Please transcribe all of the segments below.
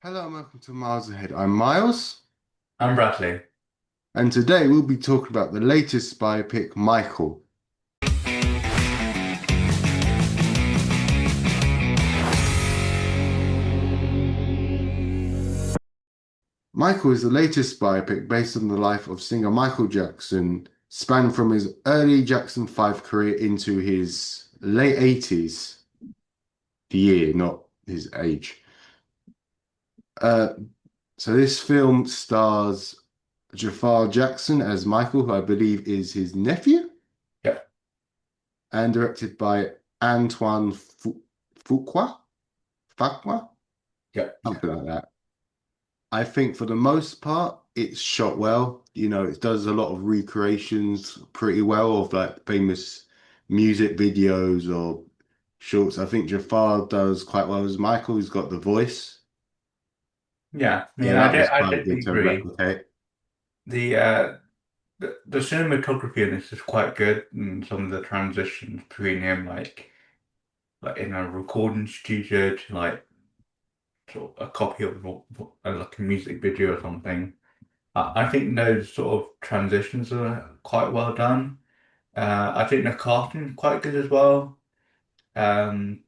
Hello and welcome to Miles Ahead. I'm Miles, I'm Bradley. and today we'll be talking about the latest biopic, Michael. Michael is the latest biopic based on the life of singer Michael Jackson, spanned from his early Jackson 5 career into his late 80s, the year, not his age. Uh, so this film stars Jafar Jackson as Michael, who I believe is his nephew, Yep. and directed by Antoine Fuqua. Fuqua? Yep. Something like that. I think for the most part, it's shot well. It does a lot of recreations pretty well of like famous music videos or shorts. I think Jafar does quite well as Michael. He's got the voice. Yeah. I So mean, that was I quite good definitely to agree. replicate. The cinematography in this is quite good, and some of the transitions between him, like in a recording studio to like sort of a copy of like a music video or something. I think those sort of transitions are quite well done. I think the casting is quite good as well. Um,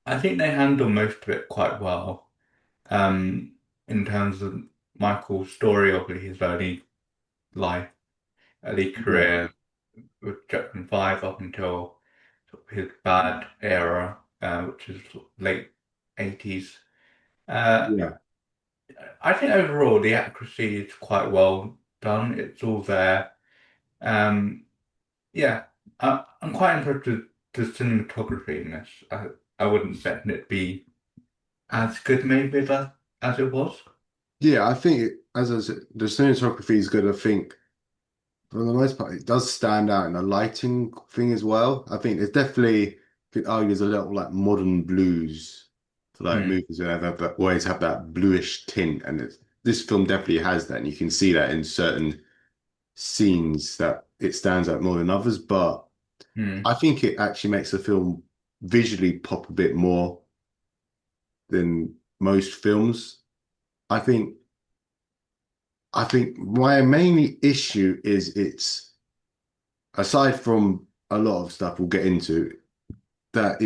I think they handle most of it quite well. um, in terms of Michael's story of his early life, early Yeah. career with Jackson 5 up until sort of his bad era, which is sort of late 80s. Uh, Yeah. I think overall the accuracy is quite well done. It's all there. Um, yeah, I'm quite impressed with the cinematography in this. I wouldn't expect it to be as good maybe as it was. Yeah, I think as I said, the cinematography is good. I think for the most part, it does stand out in the lighting thing as well. I think there's definitely, could argue, there's a little like modern blues to like Hmm. movies that have that always have that bluish tint, and this film definitely has that, and you can see that in certain scenes that it stands out more than others. But Hmm. I think it actually makes the film visually pop a bit more than most films. I think I think my main issue is it's aside from a lot of stuff we'll get into, that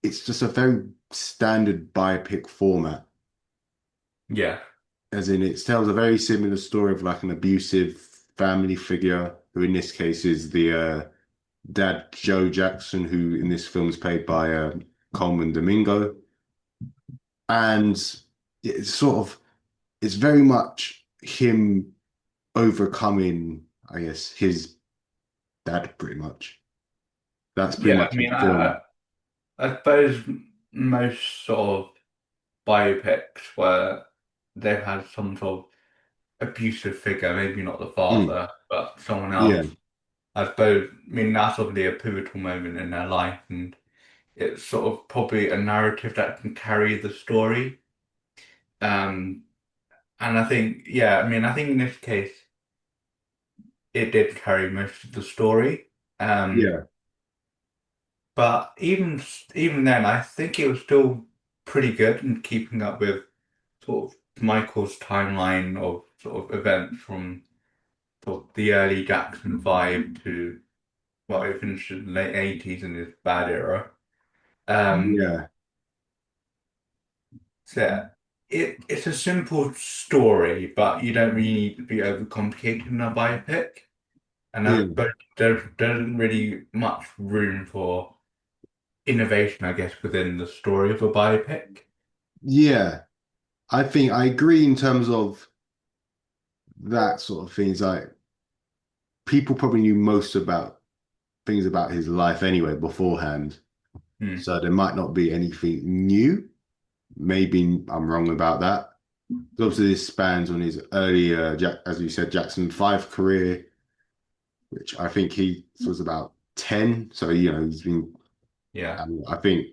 it's just a very standard biopic format. Yeah. As in, it tells a very similar story of like an abusive family figure, who in this case is the dad Joe Jackson, who in this film is played by Coleman Domingo, and it's sort of it's very much him overcoming, I guess, his dad pretty much. That's pretty Yeah, much I the mean, film. I suppose most sort of biopics where they've had some sort of abusive figure, maybe not the Mm, father, but someone yeah, else. I suppose, I mean, that's obviously a pivotal moment in their life, and it's sort of probably a narrative that can carry the story. Um, and I think, yeah, I mean, I think in this case, it did carry most of the story. Um, yeah, but even then, I think it was still pretty good in keeping up with sort of Michael's timeline of sort of events from sort of the early Jackson vibe to well, it finished in the late 80s in his bad era. Um, yeah, so it's a simple story, but you don't really need to be overcomplicated in a biopic. And yeah, but there isn't really much room for innovation, I guess, within the story of a biopic. yeah. I think I agree in terms of that sort of things. Like people probably knew most about things about his life anyway beforehand, Hmm. so there might not be anything new. Maybe I'm wrong about that. Obviously, this spans on his earlier, as you said, Jackson 5 career, which I think he was about 10. So, he's been, Yeah. I think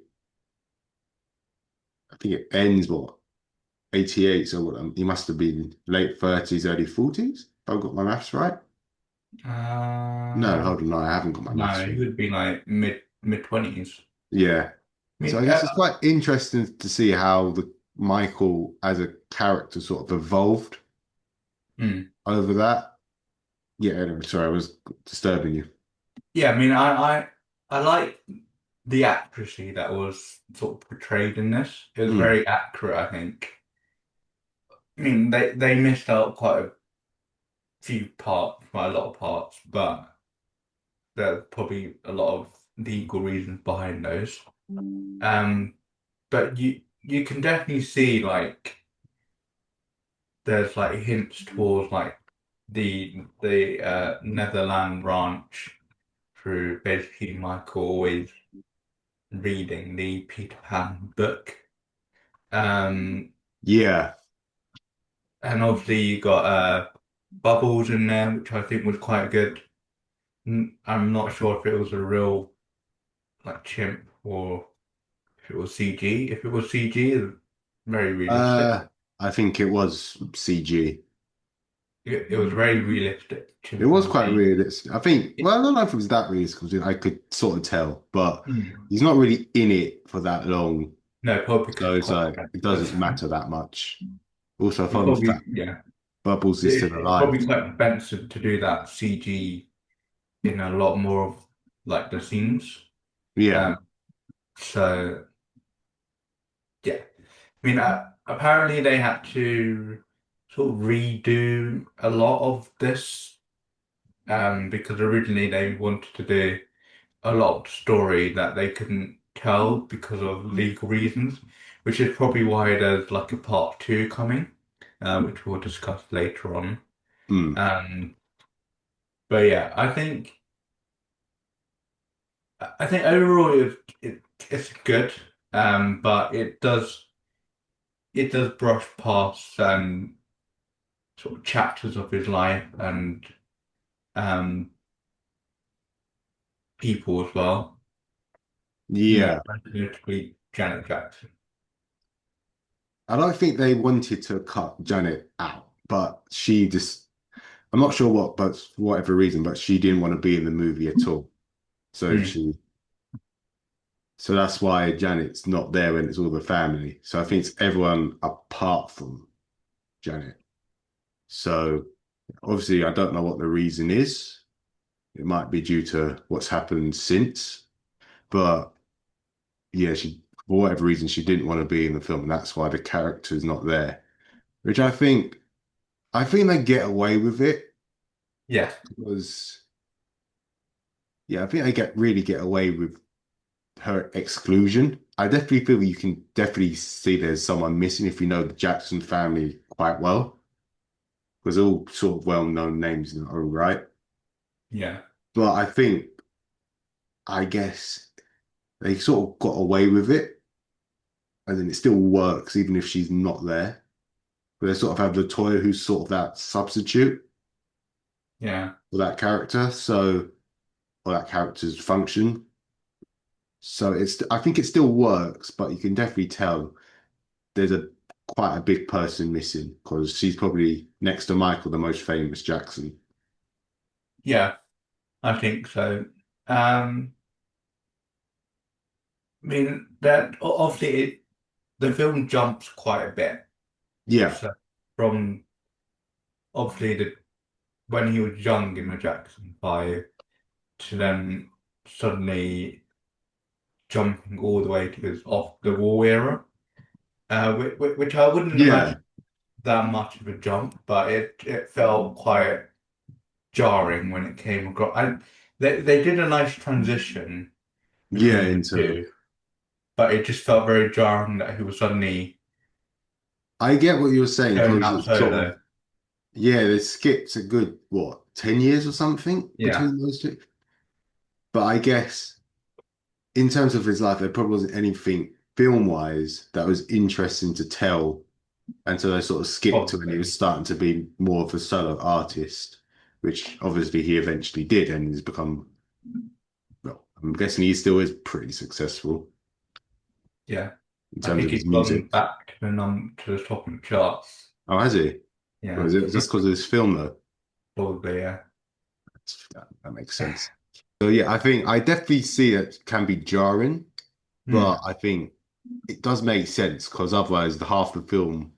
it ends, what, 88. So he must have been late 30s, early 40s, if I've got my maths right. No, Uh, hold on, no, I haven't got my maths no, he right. would be like mid 20s. Yeah. I So mean, I guess it's quite interesting to see how the Michael as a character sort of evolved Mm. over that. Yeah, anyway, sorry, I was disturbing you. Yeah, I mean, I like the accuracy that was sort of portrayed in this. It was Mm. very accurate, I think. I mean, they missed out quite a few parts, quite a lot of parts, but there's probably a lot of legal reasons behind those. Um, but you can definitely see like there's like hints towards like the Netherland ranch through basically Michael always reading the Peter Pan book. Um, Yeah. and obviously you got Bubbles in there, which I think was quite good. I'm not sure if it was a real like chimp or if it was CG. If it was CG, it's very realistic. Uh, I think it was CG. It was very realistic It was quite chimpanzee. realistic. I think, It, well, I don't know if it was that realistic because I could sort of tell, but mm, he's not really in it for that long. no, probably because So it's it's quite like, it doesn't expensive. matter that much. Also, It's fun probably fact, yeah. Bubbles is still It's alive. probably quite expensive to do that CG in a lot more of like the scenes. Yeah. Um, so yeah, I mean, apparently they had to sort of redo a lot of this because originally they wanted to do a lot of story that they couldn't tell because of legal reasons, which is probably why there's like a part two coming, which we'll discuss later on. Mm. Um, but yeah, I think overall it's good, but it does brush past sort of chapters of his life and um, people as well. Yeah. Most notably Janet Jackson. I don't think they wanted to cut Janet out, but she just, I'm not sure what, but for whatever reason, but she didn't want to be in the movie at all. So Mm, she, so that's why Janet's not there when it's all the family. So I think it's everyone apart from Janet. So obviously, I don't know what the reason is. It might be due to what's happened since, but yeah, she, for whatever reason, she didn't want to be in the film, and that's why the character's not there. Which I think they get away with it yeah, because, yeah, I think they get away with her exclusion. I definitely feel you can definitely see there's someone missing if you know the Jackson family quite well, because they're all sort of well-known names in their own right. yeah, But I think, I guess they sort of got away with it, and then it still works even if she's not there. But they sort of have Latoya who's sort of that substitute yeah, for that character, so or that character's function. So it's I think it still works, but you can definitely tell there's a quite a big person missing because she's probably next to Michael the most famous Jackson. yeah. I think so. Um, I mean that obviously the film jumps quite a bit. Yeah, So from obviously when he was young in the Jackson 5 to then suddenly jumping all the way to his off the wall era, which I wouldn't yeah, imagine that much of a jump, but it felt quite jarring when it came across. They did a nice transition yeah. between the Into two, but it just felt very jarring that he was suddenly I get what you're saying going because out it's sort of solo. yeah, they skipped a good what 10 years or something Yeah, between those two. But I guess in terms of his life, there probably wasn't anything film-wise that was interesting to tell until they sort of skipped to when he was probably. starting to be more of a solo artist, which obviously he eventually did, and he's become, well, I'm guessing he still is pretty successful Yeah, in I terms think of his he's gone music. back to the top of the charts. Oh, has he? Or Yeah, is it just because of this film, though? probably. Yeah, That makes sense. So, yeah, I think I definitely see it can be jarring, Hmm. but I think it does make sense because otherwise the half the film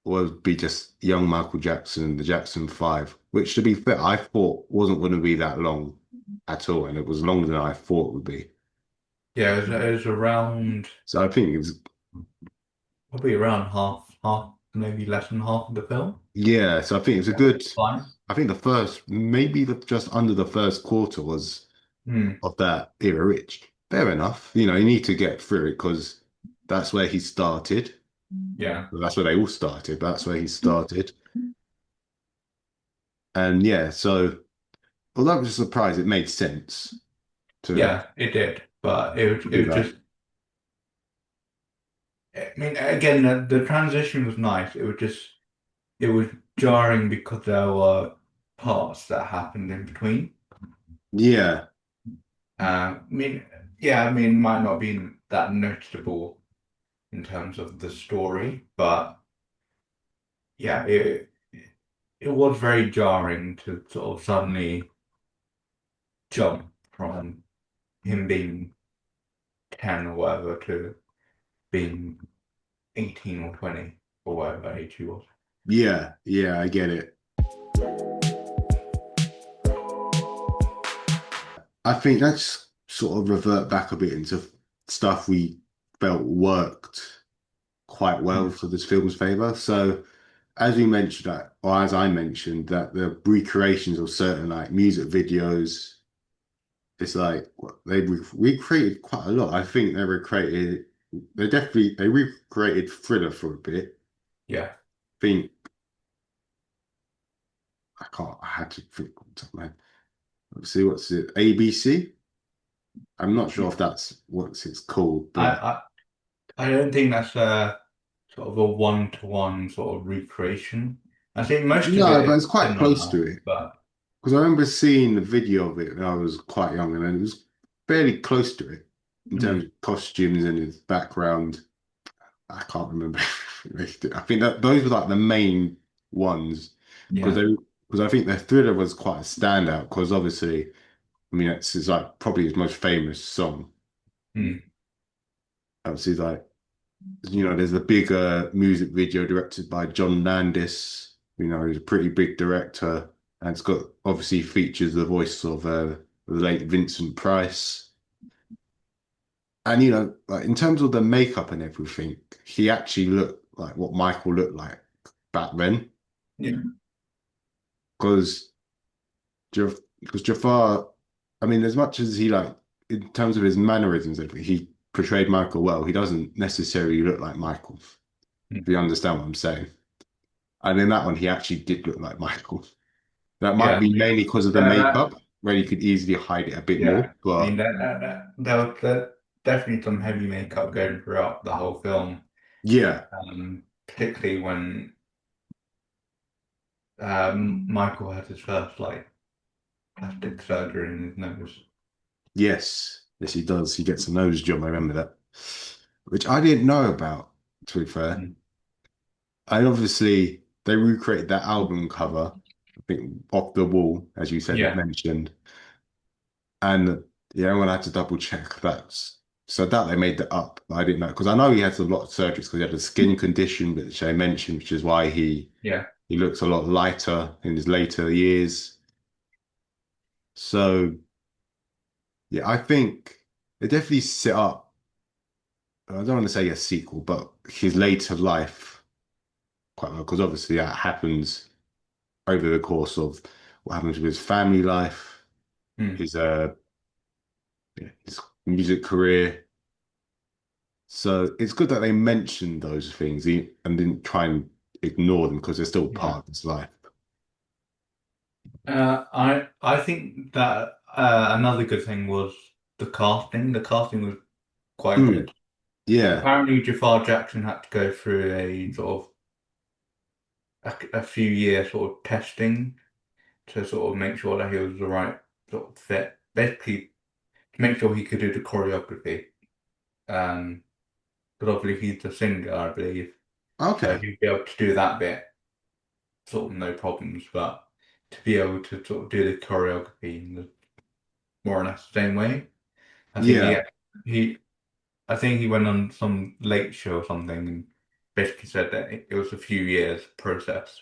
would be just young Michael Jackson, the Jackson Five, which to be fair, I thought wasn't going to be that long at all, and it was longer than I thought it would be. Yeah, it was around So I think it was, probably around half, maybe less than half of the film. yeah. So I think it was a Yeah, good. fine. I think the first, maybe just under the first quarter was Hmm. of that era, which fair enough. You need to get through it because that's where he started. Yeah. Well, that's where they all started, but that's where he started. And yeah, so although I was surprised, it made sense to Yeah, it did. But it do was that. just, I mean, again, the transition was nice. It was jarring because there were parts that happened in between. Yeah, I mean, yeah, I mean, might not be that noticeable in terms of the story, but yeah, it was very jarring to sort of suddenly jump from him being 10 or whatever to being 18 or 20 or whatever age he was. yeah, I get it. I think that's sort of revert back a bit into stuff we felt worked quite well Mm. for this film's favor. So, as we mentioned that, or as I mentioned, that the recreations of certain like music videos, it's like they recreated quite a lot. I think they recreated Thriller for a bit. Yeah. I think I had to think off the top of my head. Let's see, what's it? ABC? I'm not sure if that's what it's called, I, but I, I don't think that's a sort of a one-to-one sort of recreation. I think most of no, it but is it's quite close similar, to it. but Because I remember seeing the video of it when I was quite young, and it was fairly close to it in terms mm, of costumes and his background. I can't remember. I think that those were like the main ones because yeah. I think the Thriller was quite a standout because obviously, I mean, it's like probably his most famous song. Mm, Obviously, like there's a big music video directed by John Landis. He's a pretty big director, and it's got obviously features the voice of the late Vincent Price. And like in terms of the makeup and everything, he actually looked like what Michael looked like back then. yeah. Because Jafar, I mean, as much as he like in terms of his mannerisms, and everything, he portrayed Michael well. He doesn't necessarily look like Michael, Mm, if you understand what I'm saying. And in that one, he actually did look like Michael. That might yeah. be mainly because of the makeup, where you could easily hide it a bit Yeah. more. I mean, But there was definitely some heavy makeup going throughout the whole film, yeah, particularly when Michael had his first like plastic surgery in his nose. yes, he does. He gets a nose job. I remember that, which I didn't know about. To be fair, Mm, and obviously they recreated that album cover, I think, off the wall, as you said yeah, mentioned, and yeah, I'm gonna have to double check that. So that they made that up, but I didn't know because I know he had a lot of surgeries because he had a skin condition, which I mentioned, which is why yeah, he looks a lot lighter in his later years. So yeah, I think they definitely set up. I don't want to say a sequel, but his later life quite well because obviously that happens over the course of what happens with his family life, mm, his his music career. So it's good that they mentioned those things and didn't try and ignore them because they're still yeah. part of his life. I think that another good thing was the casting. The casting was quite Mm, good. yeah. Apparently, Jafar Jackson had to go through a sort of a few year sort of testing to sort of make sure that he was the right sort of fit. Basically, to make sure he could do the choreography. Um, because obviously he's the singer, I believe, so Okay. he'd be able to do that bit sort of no problems. But to be able to sort of do the choreography in the more or less the same way, I think Yeah. he I think he went on some late show or something and basically said that it was a few years process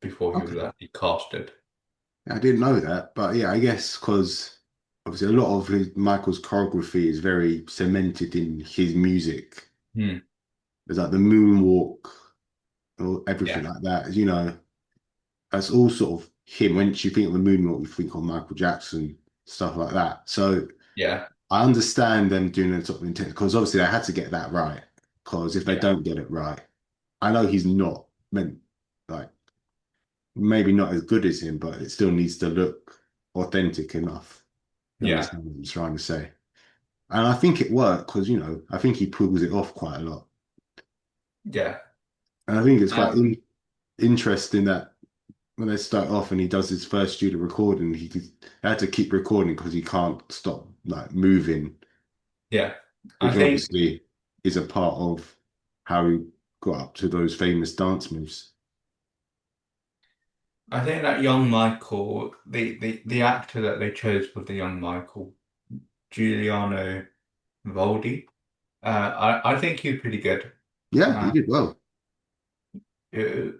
before he was Okay. actually casted. I didn't know that, but yeah, I guess because obviously a lot of Michael's choreography is very cemented in his music. Hmm. There's like the moonwalk or Yeah, everything like that. That's all sort of him. Once you think of the moonwalk, you think of Michael Jackson, stuff like that. So yeah, I understand them doing it sort of intent because obviously they had to get that right. Because if they yeah, don't get it right, I know he's not meant like maybe not as good as him, but it still needs to look authentic enough. You yeah, understand what I'm trying to say? And I think it worked because, I think he pulls it off quite a lot. yeah. And I think it's quite Um, interesting that when they start off and he does his first studio recording, he had to keep recording because he can't stop like moving, yeah. I which think obviously is a part of how he got up to those famous dance moves. I think that young Michael, the actor that they chose for the young Michael, Giuliano Voldi, I think he's pretty good. Yeah, he Uh, did well. it,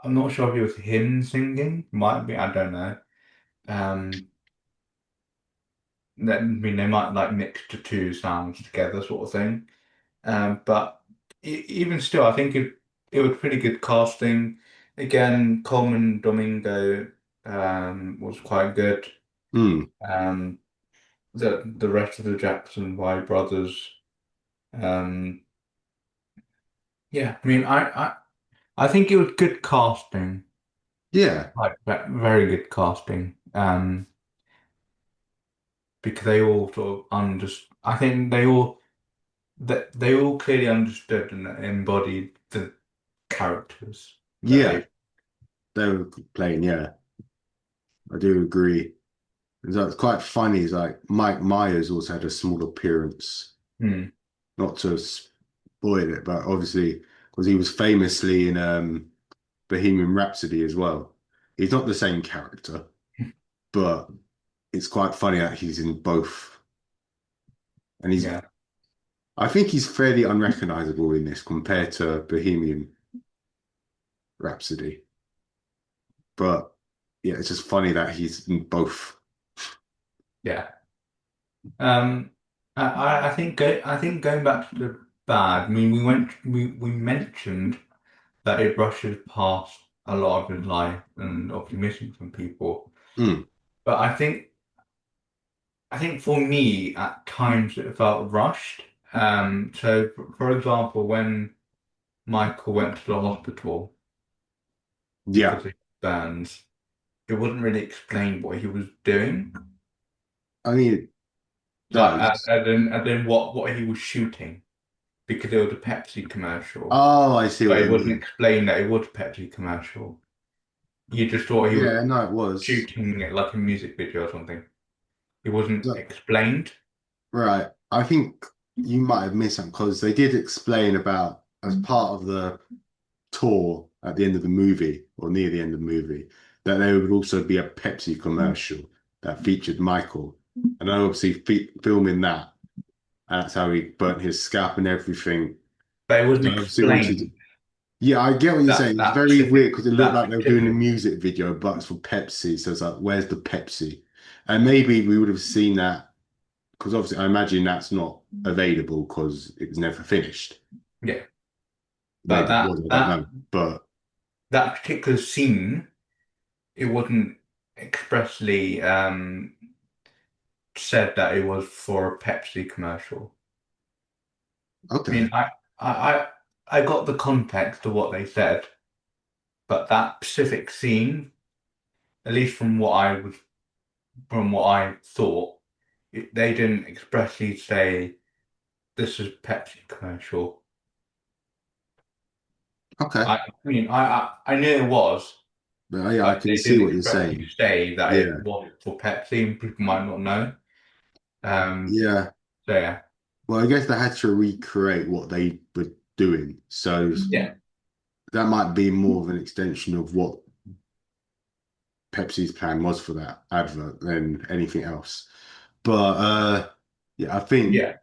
I'm not sure if it was him singing, might be, I don't know. Um, I mean, they might like mix the two sounds together, sort of thing. But even still, I think it was pretty good casting. Again, Coleman Domingo was quite good. Hmm. Um, the rest of the Jackson Y brothers, um, yeah, I mean, I think it was good casting, Yeah, like very good casting. Because they all sort of I think they all clearly understood and embodied the characters that yeah, they. they were playing. Yeah, I do agree. It's quite funny. It's like Mike Myers also had a small appearance, Hmm. not to spoil it, but obviously because he was famously in Bohemian Rhapsody as well. He's not the same character, but it's quite funny that he's in both. And Yeah. I think he's fairly unrecognizable in this compared to Bohemian Rhapsody. But yeah, it's just funny that he's in both. Yeah. Um, I think going back to the bad, I mean, we mentioned that it brushes past a lot of his life and obviously missing some people. Mm, But I think for me, at times it felt rushed. So for example, when Michael went to the hospital yeah, because of burns, it wasn't really explained what he was doing, I mean, it like does. and then what he was shooting because it was a Pepsi commercial. Oh, I see what But it you wasn't mean. explained that it was a Pepsi commercial. You just thought he was Yeah, no, it was. shooting it like a music video or something. It wasn't So- explained. right. I think you might have missed something because they did explain about as part of the tour at the end of the movie or near the end of the movie that there would also be a Pepsi commercial that featured Michael. And obviously filming that, and that's how he burnt his scalp and everything. But it wasn't So obviously wanted. explained Yeah, I get what you're saying. It's very weird because it looked that like they were doing a particular music video, but it's for Pepsi. So it's like, where's the Pepsi? And maybe we would have seen that because obviously I imagine that's not available because it was never finished. yeah. But Maybe it was, I don't know. But that particular scene, it wasn't expressly said that it was for a Pepsi commercial. I mean, okay, I I got the context of what they said, but that specific scene, at least from what I thought, they didn't expressly say this is Pepsi commercial. okay. I mean, I knew it was, But yeah, I but can they see didn't what you're expressly saying. say that it Yeah, was for Pepsi, and people might not know. Um, yeah. so yeah, Well, I guess they had to recreate what they were doing. So yeah, that might be more of an extension of what Pepsi's plan was for that advert than anything else. But Yeah, I think Yeah.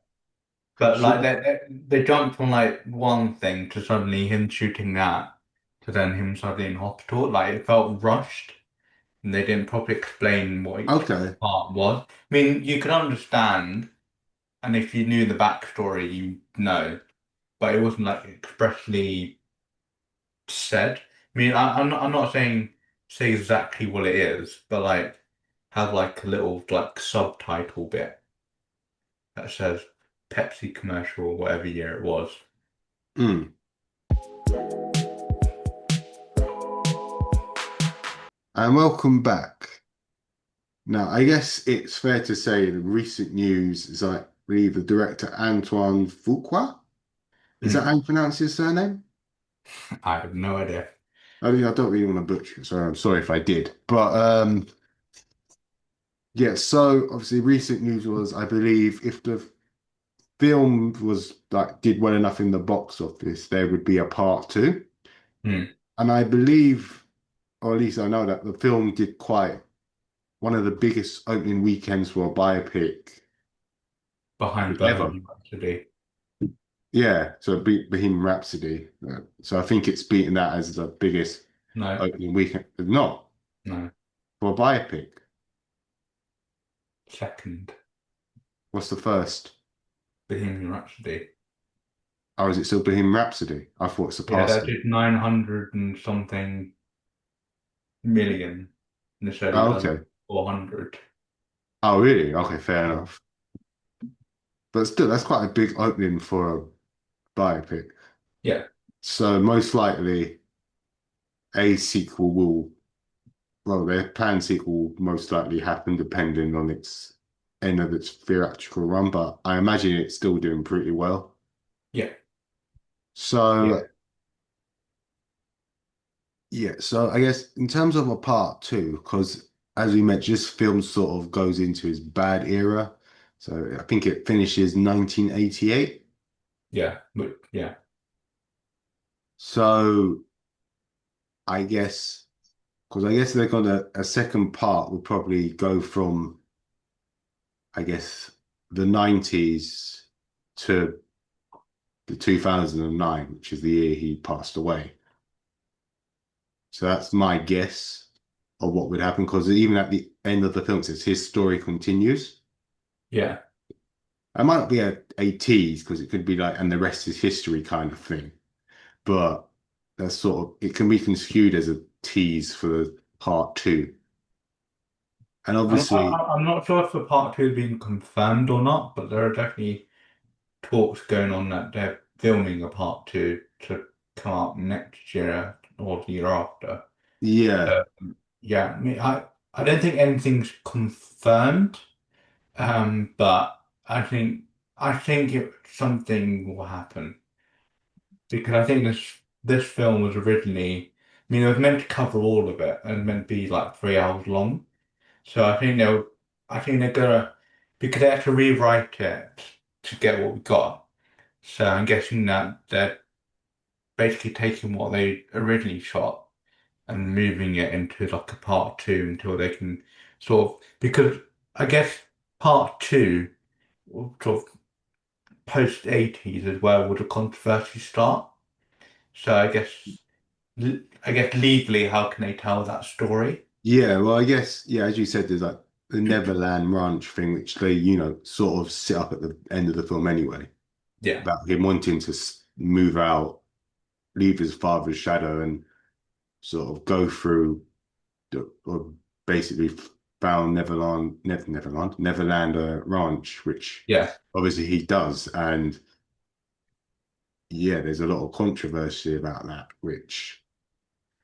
But sure. like they jumped from like one thing to suddenly him shooting that to then him suddenly in hospital. Like it felt rushed and they didn't properly explain what each Okay. part was. I mean, you can understand, and if you knew the backstory, you know, but it wasn't like expressly said. I mean, I'm not saying say exactly what it is, but like have like a little like subtitle bit that says Pepsi commercial or whatever year it was. Mm. And welcome back. Now, I guess it's fair to say the recent news is I believe the director Antoine Fuqua. Is that Hmm. how you pronounce his surname? I have no idea. I mean, I don't really want to butcher it, so I'm sorry if I did. But yeah, so obviously recent news was I believe if the film was like did well enough in the box office, there would be a part two. Hmm. And I believe, or at least I know that the film did quite one of the biggest opening weekends for a biopic Behind ever. Bohemian Rhapsody. Yeah, so it beat Bohemian Rhapsody. So I think it's beaten that as the biggest No, opening weekend. Not no. for a biopic. Second, What's the first? Bohemian Rhapsody. Oh, is it still Bohemian Rhapsody? I thought it Yeah, surpassed that it. did 900 and something million. And this only Oh, done okay. 400. Oh, really? Okay, fair enough. But still, that's quite a big opening for a biopic. Yeah, So most likely a sequel will, well, their planned sequel will most likely happen depending on its end of its theatrical run, but I imagine it's still doing pretty well. yeah, yeah, So yeah, so I guess in terms of a part two, because as we mentioned, this film sort of goes into his bad era. So I think it finishes 1988. yeah, but yeah, So I guess, because I guess they're gonna, a second part will probably go from, I guess, the 90s to the 2009, which is the year he passed away. So that's my guess of what would happen, because even at the end of the film, it says his story continues. yeah. It might not be a tease because it could be like, and the rest is history kind of thing. But that's sort of, it can be construed as a tease for the part two. And obviously, I'm not sure if the part two has been confirmed or not, but there are definitely talks going on that they're filming a part two to come out next year or the year after. yeah, Uh, yeah, I mean, I don't think anything's confirmed, but I think something will happen because I think this film was originally, I mean, it was meant to cover all of it and meant to be like 3 hours long. So I think they're gonna because they had to rewrite it to get what we got. So I'm guessing that they're basically taking what they originally shot and moving it into like a part two until they can sort of because I guess part two sort of post 80s is where would the controversy start. So I guess legally how can they tell that story? yeah. Well, I guess, yeah, as you said, there's like the Neverland Ranch thing, which they, sort of set up at the end of the film anyway, Yeah. about him wanting to move out, leave his father's shadow, and sort of go through, or basically found Neverland Ranch, which Yeah. obviously he does. And yeah, there's a lot of controversy about that, which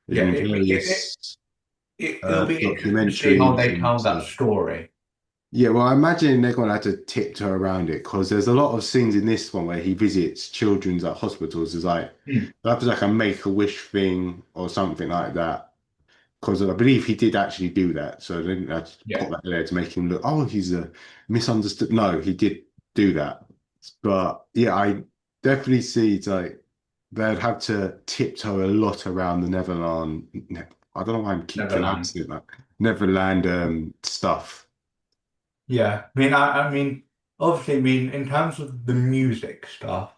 there's Yeah. been various It'll be interesting to see how documentaries they and tell that stuff. story. Yeah, well, I imagine they're going to have to tiptoe around it because there's a lot of scenes in this one where he visits children's at hospitals. It's like Hmm. that's like a make-a-wish thing or something like that. Because I believe he did actually do that. So they didn't have to Yeah. put that there to make him look, oh, he's a misunderstood. No, he did do that. But yeah, I definitely see it's like they'd have to tiptoe a lot around the Neverland. I don't know why I keep Neverland. pronouncing it like Neverland stuff. Yeah. I mean, obviously, I mean, in terms of the music stuff,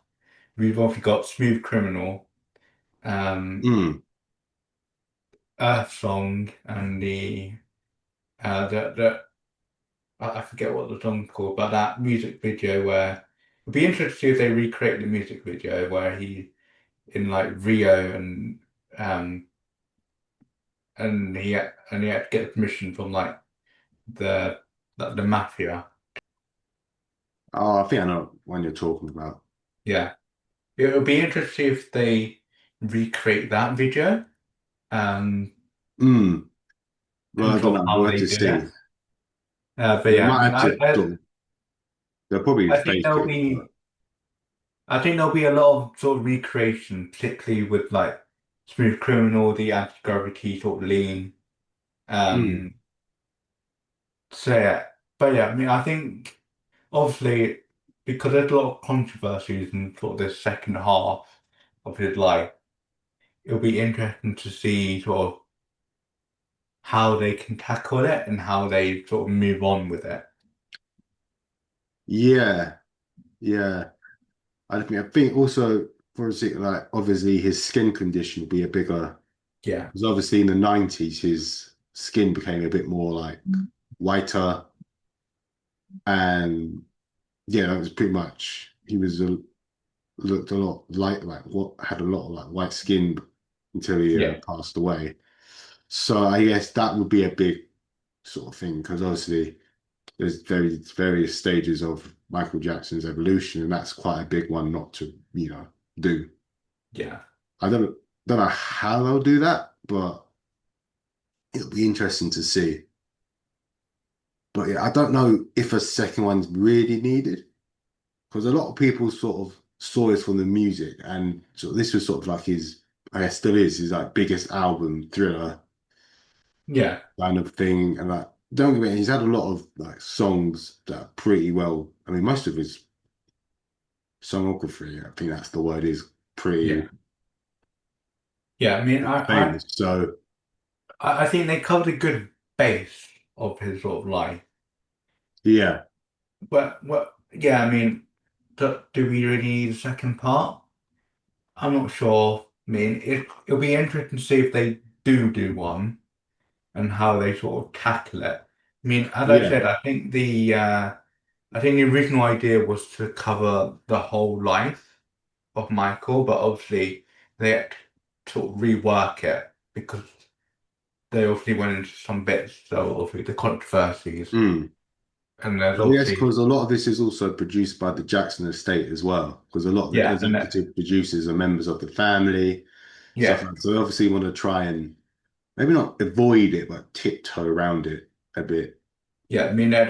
we've obviously got Smooth Criminal, um, Mm. Earth Song, and the I forget what the song's called, but that music video where it'd be interesting to see if they recreate the music video where he in like Rio um and he had to get permission from like the the mafia. Oh, I think I know what you're talking about. Yeah. It would be interesting if they recreate that video, um, Mm. Well, and I don't sort of know. how We'll have they to do it. see. But They yeah, I might mean, have to sort of, they'll probably I think fake it, but there'll be a lot of sort of recreation, particularly with like Smooth Criminal, the anti-gravity sort of lean. mm. Um, so yeah, but yeah, I mean, I think obviously because there's a lot of controversies in sort of the second half of his life, it'll be interesting to see sort of how they can tackle it and how they sort of move on with it. Yeah, yeah. I think also for like obviously his skin condition will be a bigger Yeah, because obviously in the 90s his skin became a bit more like whiter and yeah, that was pretty much looked a lot like what had a lot of like white skin until he yeah, passed away. So I guess that would be a big sort of thing because obviously there's various stages of Michael Jackson's evolution, and that's quite a big one not to, do. yeah, I don't know how they'll do that, but it'll be interesting to see. But yeah, I don't know if a second one's really needed because a lot of people sort of saw this from the music, and so this was sort of like his, I guess, still is his like biggest album, Thriller yeah, kind of thing, and like. Don't get me wrong, he's had a lot of like songs that are pretty well. I mean, most of his sonography, I think that's the word, is yeah, pretty yeah. I mean, famous. So I think they covered a good base of his sort of life. yeah, But what? Yeah, I mean, do we really need a second part? I'm not sure. I mean, it'll be interesting to see if they do one and how they sort of tackle it. I mean, as I yeah, said, I think the original idea was to cover the whole life of Michael, but obviously they had to sort of rework it because they obviously went into some bits, so obviously the controversies, mm. and there's Well, yes, obviously because a lot of this is also produced by the Jackson estate as well, because a lot of the yeah, and that, executive producers are members of the family, stuff yeah, like that. So they obviously want to try and maybe not avoid it, but tiptoe around it a bit. yeah. I mean, there's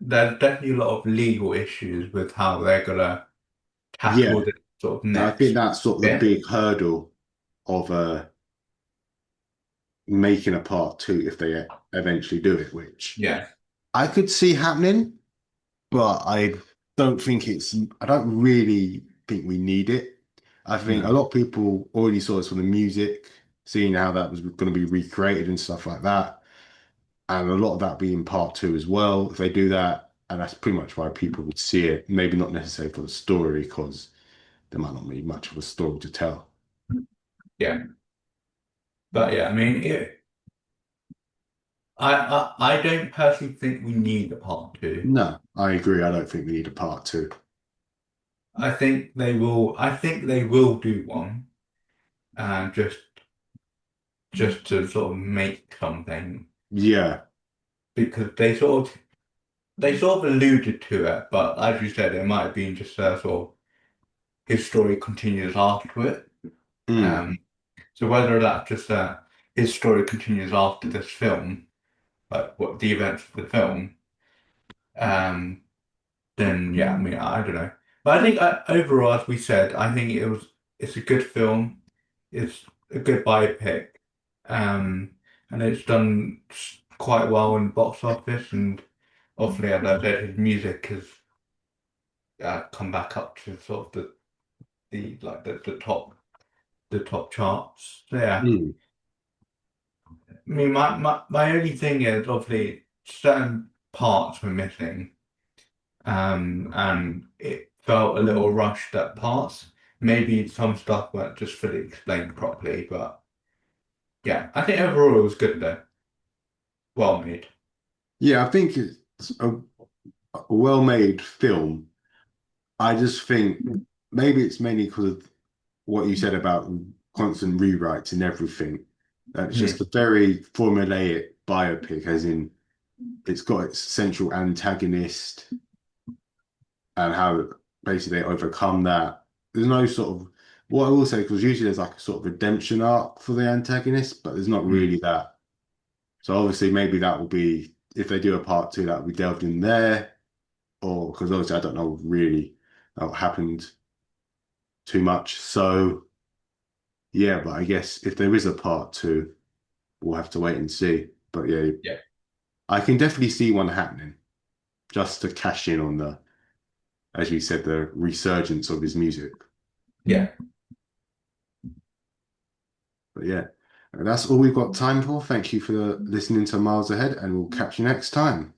definitely a lot of legal issues with how they're gonna tackle Yeah, the sort of and I think next that's sort of the bit. big hurdle of making a part two if they eventually do it, which Yeah, I could see happening. But I don't really think we need it. I think a no, lot of people already saw this from the music, seeing how that was going to be recreated and stuff like that. And a lot of that being part two as well, if they do that. And that's pretty much why people would see it. Maybe not necessarily for the story, because there might not be much of a story to tell. yeah, but yeah, I mean, I don't personally think we need a part two. No, I agree. I don't think we need a part two. I think they will do one, just to sort of make something Yeah. because they sort of alluded to it, but as you said, it might have been just sort of his story continues after it. Mm, Um, so whether that's just his story continues after this film, like what the events of the film, um, then yeah, I mean, I don't know. But I think overall, as we said, I think it's a good film. It's a good biopic, um, and it's done quite well in the box office. And obviously, as I said, his music has come back up to sort of the top charts. So yeah, mm. I mean, my only thing is obviously certain parts were missing. and it felt a little rushed at parts. Maybe some stuff weren't just fully explained properly, but yeah, I think overall it was good though. Well made. Yeah, I think it's a well-made film. I just think maybe it's mainly because of what you said about constant rewrites and everything. That it's just Hmm. a very formulaic biopic, as in it's got its central antagonist and how basically they overcome that. There's no sort of what I will say, because usually there's like a sort of redemption arc for the antagonist, but there's not Hmm. really that. So obviously maybe that will be if they do a part two, that will be delved in there, or because obviously I don't know really what happened too much. So yeah, but I guess if there is a part two, we'll have to wait and see. But yeah, Yeah. I can definitely see one happening just to cash in on the, as you said, the resurgence of his music. Yeah. But yeah, that's all we've got time for. Thank you for listening to Miles Ahead, and we'll catch you next time.